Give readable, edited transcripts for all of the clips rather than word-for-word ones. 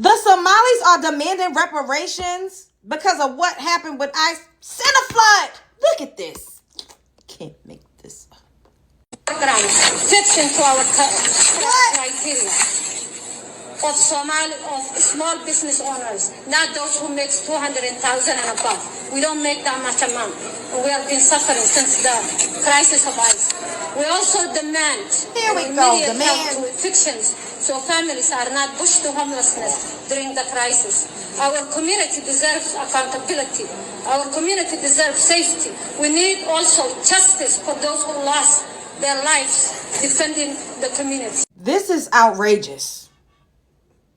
The Somalis are demanding reparations because of what happened with ICE. Send a flood. Look at this. Can't make this up. Fits into our criteria of small business owners, not those who make 200,000 and above. We don't make that much amount. We have been suffering since the crisis of ICE. We also demand immediate help to evictions so families are not pushed to homelessness during the crisis. Our community deserves accountability. Our community deserves safety. We need also justice for those who lost their lives defending the community. This is outrageous.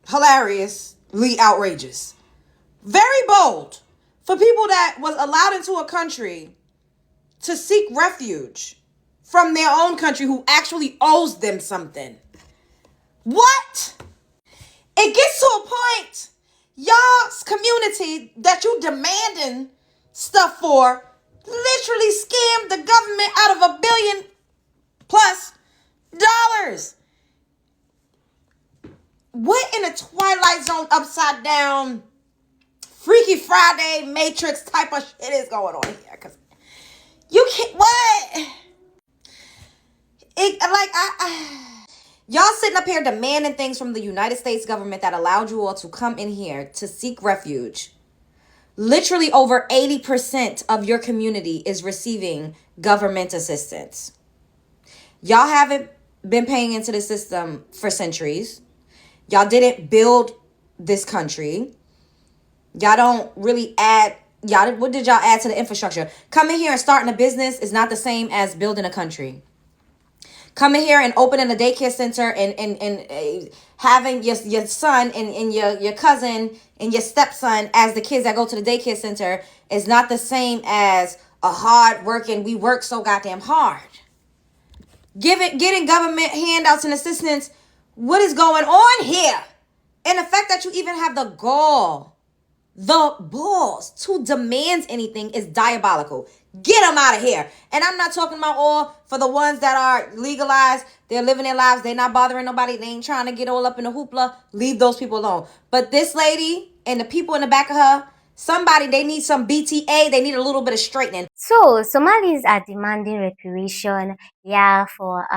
Hilariously outrageous. Very bold for people that was allowed into a country to seek refuge from their own country who actually owes them something. What? It gets to a point, y'all's community that you demanding stuff for literally scammed the government out of $1 billion+ dollars. What in a Twilight Zone upside down Freaky Friday Matrix type of shit is going on here? Cause you can't, what? Y'all sitting up here demanding things from the United States government that allowed you all to come in here to seek refuge. Literally over 80% of your community is receiving government assistance. Y'all haven't been paying into the system for centuries. Y'all didn't build this country. Y'all don't really what did y'all add to the infrastructure? Coming here and starting a business is not the same as building a country. Coming here and opening a daycare center and having your son and your cousin and your stepson as the kids that go to the daycare center is not the same as a hard working, we work so goddamn hard. Getting government handouts and assistance. What is going on here? And the fact that you even have the balls to demand anything is diabolical. Get them out of here. And I'm not talking about all for the ones that are legalized. They're living their lives. They're not bothering nobody. They ain't trying to get all up in the hoopla. Leave those people alone. But this lady and the people in the back of her, they need some BTA. They need a little bit of straightening. So Somalis are demanding reparation, for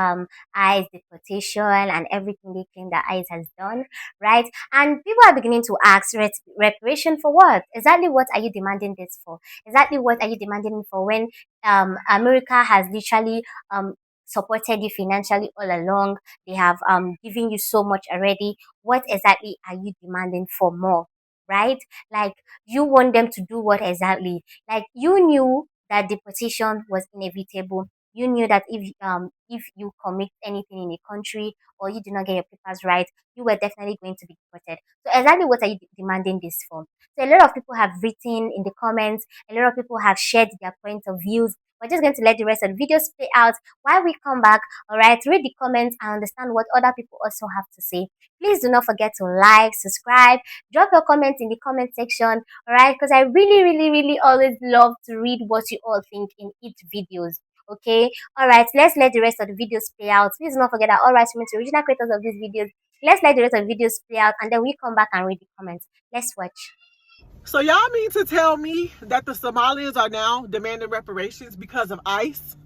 ICE deportation and everything they claim that ICE has done, right? And people are beginning to ask, reparation for what? Exactly what are you demanding this for? Exactly what are you demanding for when America has literally supported you financially all along? They have given you so much already. What exactly are you demanding for more? Right? Like, you want them to do what exactly? Like, you knew that deportation was inevitable. You knew that if you commit anything in a country or you do not get your papers right, you were definitely going to be deported. So exactly what are you demanding this for? So a lot of people have written in the comments, a lot of people have shared their point of views. We're just going to let the rest of the videos play out while we come back, all right? Read the comments and understand what other people also have to say. Please do not forget to like, subscribe, drop your comments in the comment section, all right? Because I really always love to read what you all think in each videos. Okay, all right, let's let the rest of the videos play out. Please do not forget that all rights remain to original creators of these videos. Let's let the rest of the videos play out and then we come back and read the comments. Let's watch. So y'all mean to tell me that the Somalis are now demanding reparations because of ICE?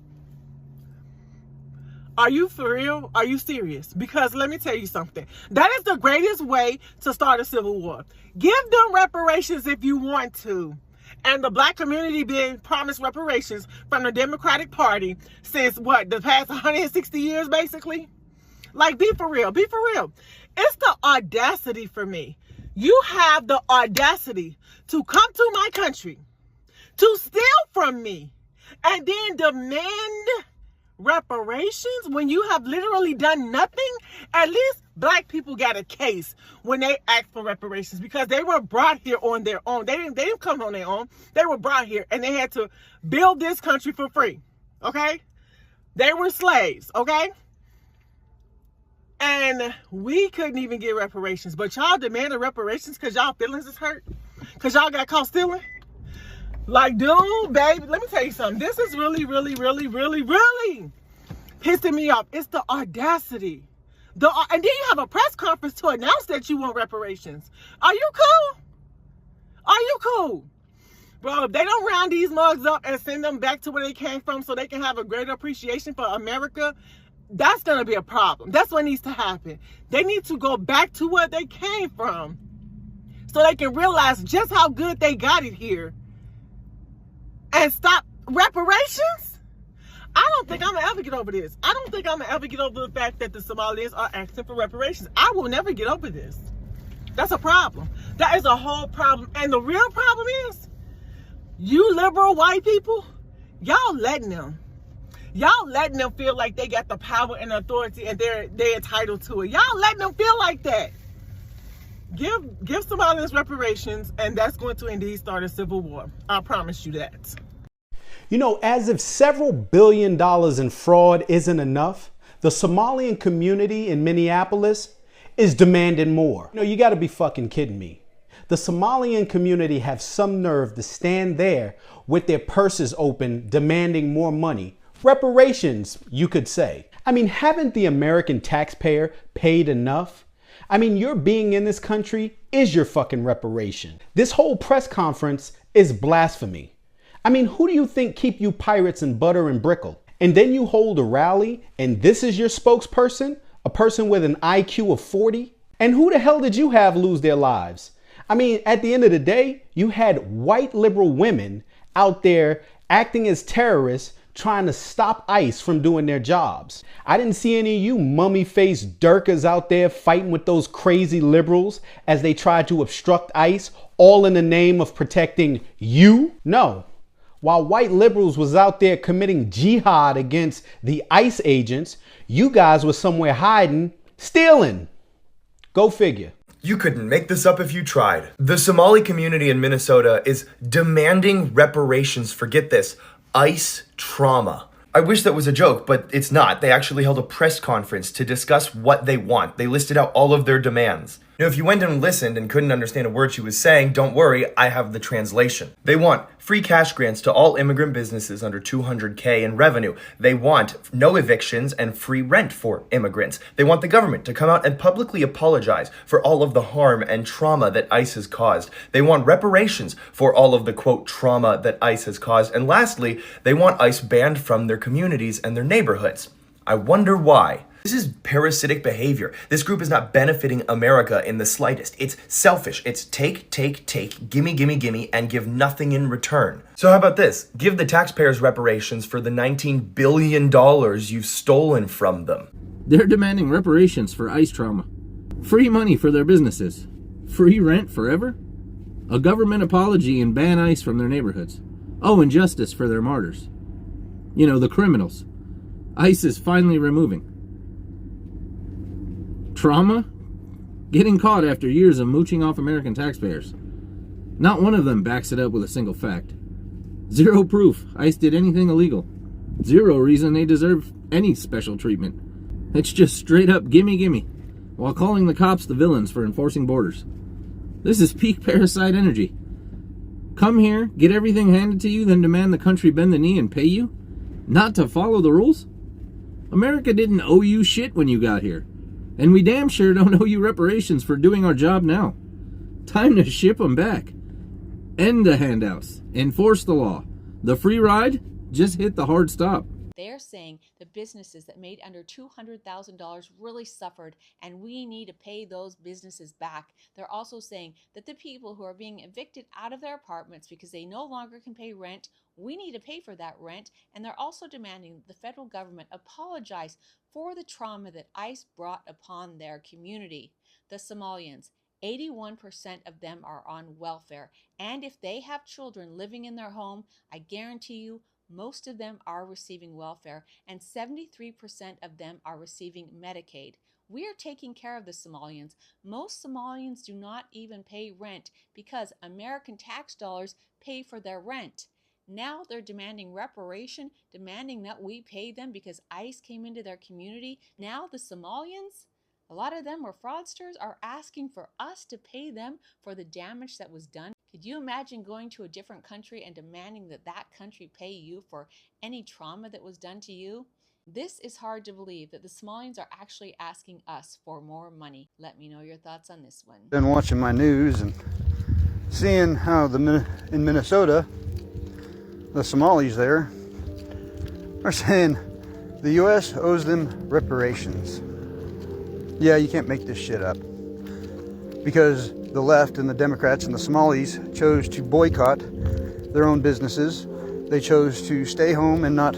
Are you for real? Are you serious? Because let me tell you something. That is the greatest way to start a civil war. Give them reparations if you want to. And the black community been promised reparations from the Democratic Party since the past 160 years, basically? Like, be for real. Be for real. It's the audacity for me. You have the audacity to come to my country, to steal from me, and then demand reparations when you have literally done nothing. At least black people got a case when they asked for reparations because they were brought here on their own. They didn't come on their own. They were brought here and they had to build this country for free. Okay? They were slaves. Okay? And we couldn't even get reparations. But y'all demanded reparations because y'all feelings is hurt? Because y'all got caught stealing? Like, dude, baby, let me tell you something. This is really pissing me off. It's the audacity And then you have a press conference to announce that you want reparations. Are you cool? Are you cool? Bro, if they don't round these mugs up and send them back to where they came from so they can have a greater appreciation for America, that's going to be a problem. That's what needs to happen. They need to go back to where they came from so they can realize just how good they got it here and stop reparations. I don't think I'm going to ever get over this. I don't think I'm going to ever get over the fact that the Somalis are asking for reparations. I will never get over this. That's a problem. That is a whole problem. And the real problem is, you liberal white people, y'all letting them feel like they got the power and authority and they're entitled to it. Y'all letting them feel like that. Give Somalis reparations, and that's going to indeed start a civil war. I promise you that. You know, as if several $1 billion in fraud isn't enough, the Somalian community in Minneapolis is demanding more. You gotta be fucking kidding me. The Somalian community have some nerve to stand there with their purses open demanding more money. Reparations, you could say. I mean, haven't the American taxpayer paid enough? I mean, your being in this country is your fucking reparation. This whole press conference is blasphemy. I mean, who do you think keep you pirates in butter and brickle? And then you hold a rally and this is your spokesperson? A person with an IQ of 40? And who the hell did you have lose their lives? I mean, at the end of the day, you had white liberal women out there acting as terrorists trying to stop ICE from doing their jobs. I didn't see any of you mummy-faced Durkas out there fighting with those crazy liberals as they tried to obstruct ICE, all in the name of protecting you. No. While white liberals was out there committing jihad against the ICE agents, you guys were somewhere hiding, stealing. Go figure. You couldn't make this up if you tried. The Somali community in Minnesota is demanding reparations for, get this, ICE trauma. I wish that was a joke, but it's not. They actually held a press conference to discuss what they want. They listed out all of their demands. Now, if you went and listened and couldn't understand a word she was saying, don't worry, I have the translation. They want free cash grants to all immigrant businesses under $200K in revenue. They want no evictions and free rent for immigrants. They want the government to come out and publicly apologize for all of the harm and trauma that ICE has caused. They want reparations for all of the, quote, trauma that ICE has caused. And lastly, they want ICE banned from their communities and their neighborhoods. I wonder why. This is parasitic behavior. This group is not benefiting America in the slightest. It's selfish. It's take, gimme, gimme, gimme, and give nothing in return. So how about this? Give the taxpayers reparations for the $19 billion you've stolen from them. They're demanding reparations for ICE trauma. Free money for their businesses. Free rent forever. A government apology and ban ICE from their neighborhoods. Oh, and justice for their martyrs. You know, the criminals. ICE is finally removing. Trauma? Getting caught after years of mooching off American taxpayers. Not one of them backs it up with a single fact. Zero proof ICE did anything illegal. Zero reason they deserve any special treatment. It's just straight up gimme gimme, while calling the cops the villains for enforcing borders. This is peak parasite energy. Come here, get everything handed to you, then demand the country bend the knee and pay you? Not to follow the rules? America didn't owe you shit when you got here. And we damn sure don't owe you reparations for doing our job now. Time to ship them back. End the handouts. Enforce the law. The free ride? Just hit the hard stop. They're saying the businesses that made under $200,000 really suffered, and we need to pay those businesses back. They're also saying that the people who are being evicted out of their apartments because they no longer can pay rent, we need to pay for that rent. And they're also demanding that the federal government apologize for the trauma that ICE brought upon their community. The Somalians, 81% of them are on welfare. And if they have children living in their home, I guarantee you, most of them are receiving welfare, and 73% of them are receiving Medicaid. We are taking care of the Somalians. Most Somalians do not even pay rent because American tax dollars pay for their rent. Now they're demanding reparation, demanding that we pay them because ICE came into their community. Now the Somalians, a lot of them were fraudsters, are asking for us to pay them for the damage that was done. Could you imagine going to a different country and demanding that that country pay you for any trauma that was done to you? This is hard to believe that the Somalians are actually asking us for more money. Let me know your thoughts on this one. Been watching my news and seeing how in Minnesota, the Somalis there are saying the U.S. owes them reparations. Yeah, you can't make this shit up. Because the left and the Democrats and the Somalis chose to boycott their own businesses. They chose to stay home and not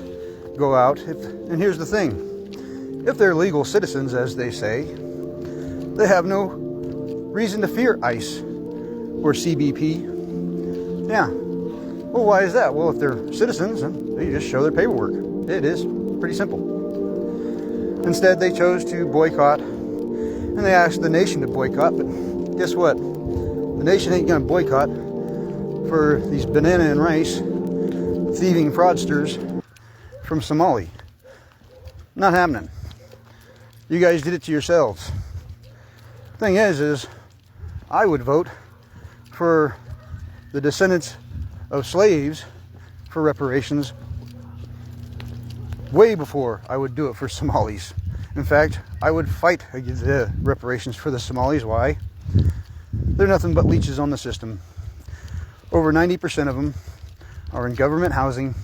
go out. And here's the thing. If they're legal citizens, as they say, they have no reason to fear ICE or CBP. Yeah. Well, why is that? Well, if they're citizens, then they just show their paperwork. It is pretty simple. Instead, they chose to boycott, and they asked the nation to boycott, but guess what? The nation ain't gonna boycott for these banana and rice thieving fraudsters from Somali. Not happening. You guys did it to yourselves. Thing is I would vote for the descendants of slaves for reparations way before I would do it for Somalis. In fact, I would fight against the reparations for the Somalis. Why? They're nothing but leeches on the system. Over 90% of them are in government housing,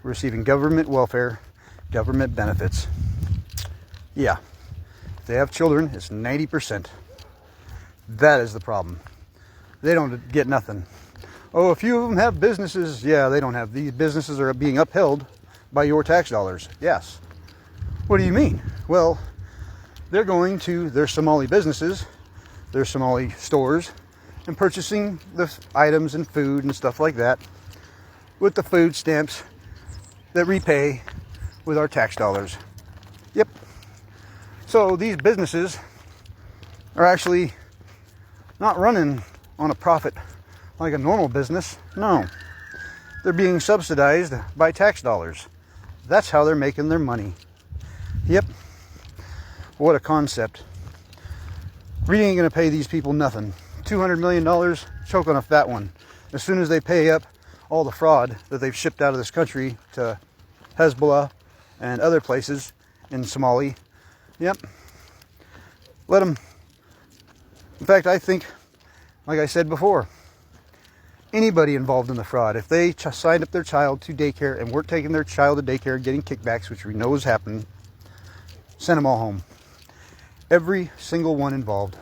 receiving government welfare, government benefits. Yeah, if they have children, it's 90%. That is the problem. They don't get nothing. Oh, a few of them have businesses. Yeah, they don't have. These businesses are being upheld by your tax dollars. Yes. What do you mean? Well, they're going to their Somali businesses, their Somali stores, and purchasing the items and food and stuff like that with the food stamps that repay with our tax dollars. Yep. So these businesses are actually not running on a profit like a normal business. No. They're being subsidized by tax dollars. That's how they're making their money. Yep. What a concept. We ain't going to pay these people nothing. $200 million, choke on a fat one. As soon as they pay up all the fraud that they've shipped out of this country to Hezbollah and other places in Somali. Yep. Let them. In fact, I think, like I said before, anybody involved in the fraud, if they signed up their child to daycare and weren't taking their child to daycare, getting kickbacks, which we know is happening, send them all home. Every single one involved.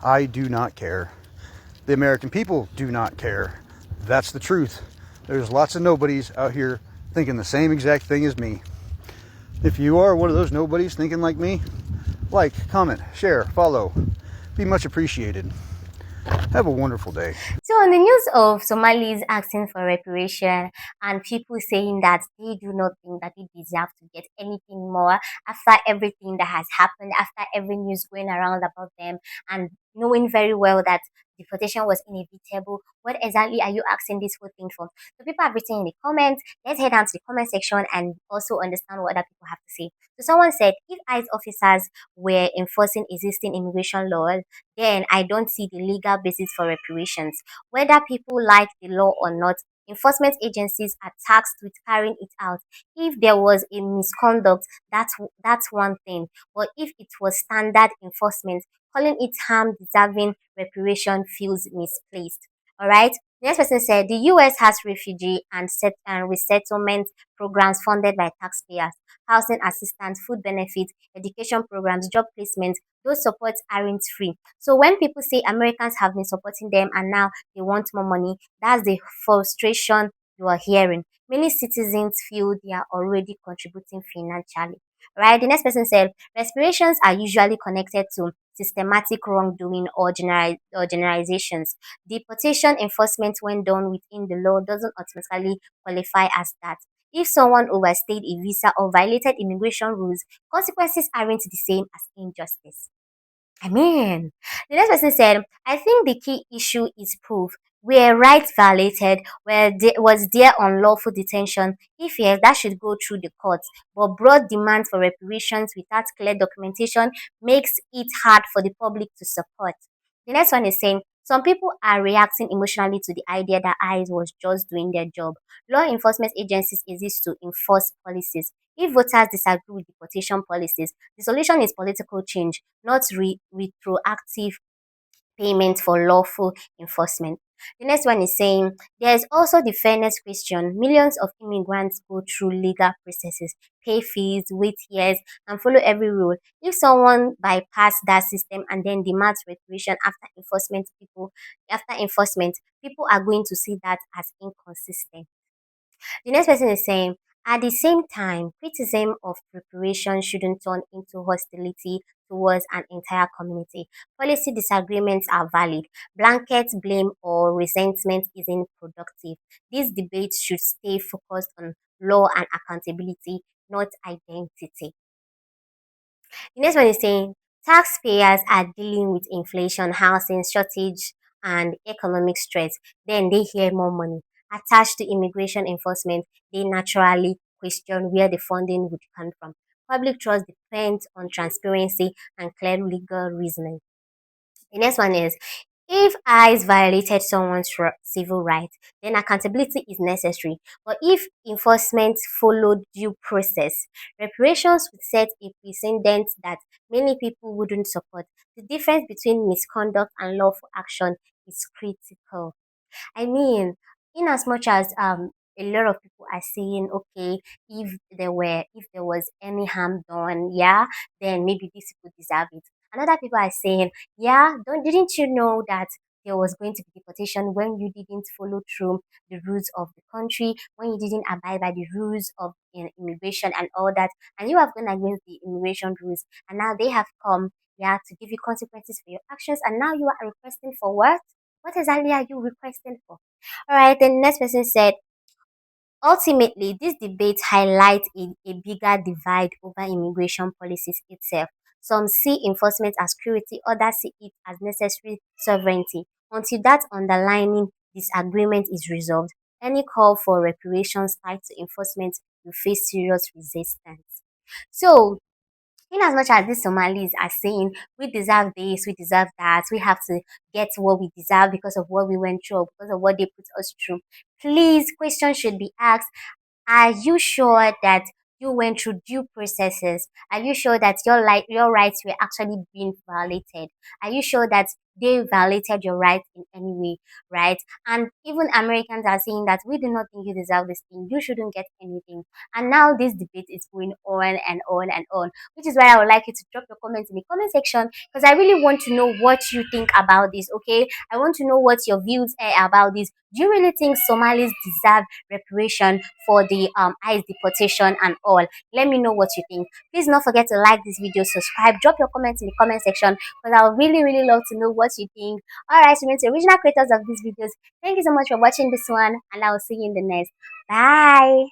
I do not care. The American people do not care. That's the truth. There's lots of nobodies out here thinking the same exact thing as me. If you are one of those nobodies thinking like me, like, comment, share, follow. Be much appreciated. Have a wonderful day. So on the news of Somalis asking for reparation and people saying that they do not think that they deserve to get anything more after everything that has happened, after every news going around about them, and knowing very well that deportation was inevitable, what exactly are you asking this whole thing for? So people have written in the comments. Let's head down to the comment section and also understand what other people have to say. So someone said, if ICE officers were enforcing existing immigration laws, then I don't see the legal basis for reparations. Whether people like the law or not, enforcement agencies are tasked with carrying it out. If there was a misconduct, that's one thing. But if it was standard enforcement, calling it harm deserving reparation feels misplaced. All right. The next person said the U.S. has refugee and resettlement programs funded by taxpayers, housing assistance, food benefits, education programs, job placement. Those supports aren't free. So when people say Americans have been supporting them and now they want more money, that's the frustration you are hearing. Many citizens feel they are already contributing financially. Right? The next person said respirations are usually connected to systematic wrongdoing or generalizations. Deportation enforcement, when done within the law, doesn't automatically qualify as that. If someone overstayed a visa or violated immigration rules, consequences aren't the same as injustice. I mean, the next person said, I think the key issue is proof. Were rights violated? Was there unlawful detention? If yes, that should go through the courts. But broad demand for reparations without clear documentation makes it hard for the public to support. The next one is saying, Some people are reacting emotionally to the idea that ICE was just doing their job. Law enforcement agencies exist to enforce policies. If voters disagree with deportation policies, the solution is political change, not retroactive payment for lawful enforcement. The next one is saying there is also the fairness question. Millions of immigrants go through legal processes, pay fees, wait years, and follow every rule. If someone bypass that system and then demands reparation after enforcement, people are going to see that as inconsistent. The next person is saying, at the same time, criticism of preparation shouldn't turn into hostility towards an entire community. Policy disagreements are valid. Blanket blame or resentment isn't productive. These debates should stay focused on law and accountability, not identity. The next one is saying taxpayers are dealing with inflation, housing shortage, and economic stress. Then they hear more money. Attached to immigration enforcement, they naturally question where the funding would come from. Public trust depends on transparency and clear legal reasoning. The next one is if ICE violated someone's civil rights, then accountability is necessary. But if enforcement followed due process, reparations would set a precedent that many people wouldn't support. The difference between misconduct and lawful action is critical. I mean, in as much as a lot of people are saying, okay, if there was any harm done, yeah, then maybe these people deserve it. Another people are saying, yeah, don't didn't you know that there was going to be deportation when you didn't follow through the rules of the country, when you didn't abide by the rules of immigration and all that, and you have gone against the immigration rules, and now they have come, yeah, to give you consequences for your actions, and now you are requesting for what? What exactly are you requesting for? All right, the next person said, ultimately, this debate highlights a bigger divide over immigration policies itself. Some see enforcement as security, others see it as necessary sovereignty. Until that underlying disagreement is resolved, any call for reparations tied to enforcement will face serious resistance. So, in as much as these Somalis are saying we deserve this, we deserve that, we have to get what we deserve because of what we went through, or because of what they put us through, please, questions should be asked. Are you sure that you went through due processes? Are you sure that your rights were actually being violated? Are you sure that they violated your rights in any way, right? And even Americans are saying that we do not think you deserve this thing. You shouldn't get anything. And now this debate is going on and on and on, which is why I would like you to drop your comments in the comment section because I really want to know what you think about this. Okay, I want to know what your views are about this. Do you really think Somalis deserve reparation for the ICE deportation and all? Let me know what you think. Please don't forget to like this video, subscribe, drop your comments in the comment section because I would really love to know what you think. Alright, so the original creators of these videos, thank you so much for watching this one and I will see you in the next. Bye.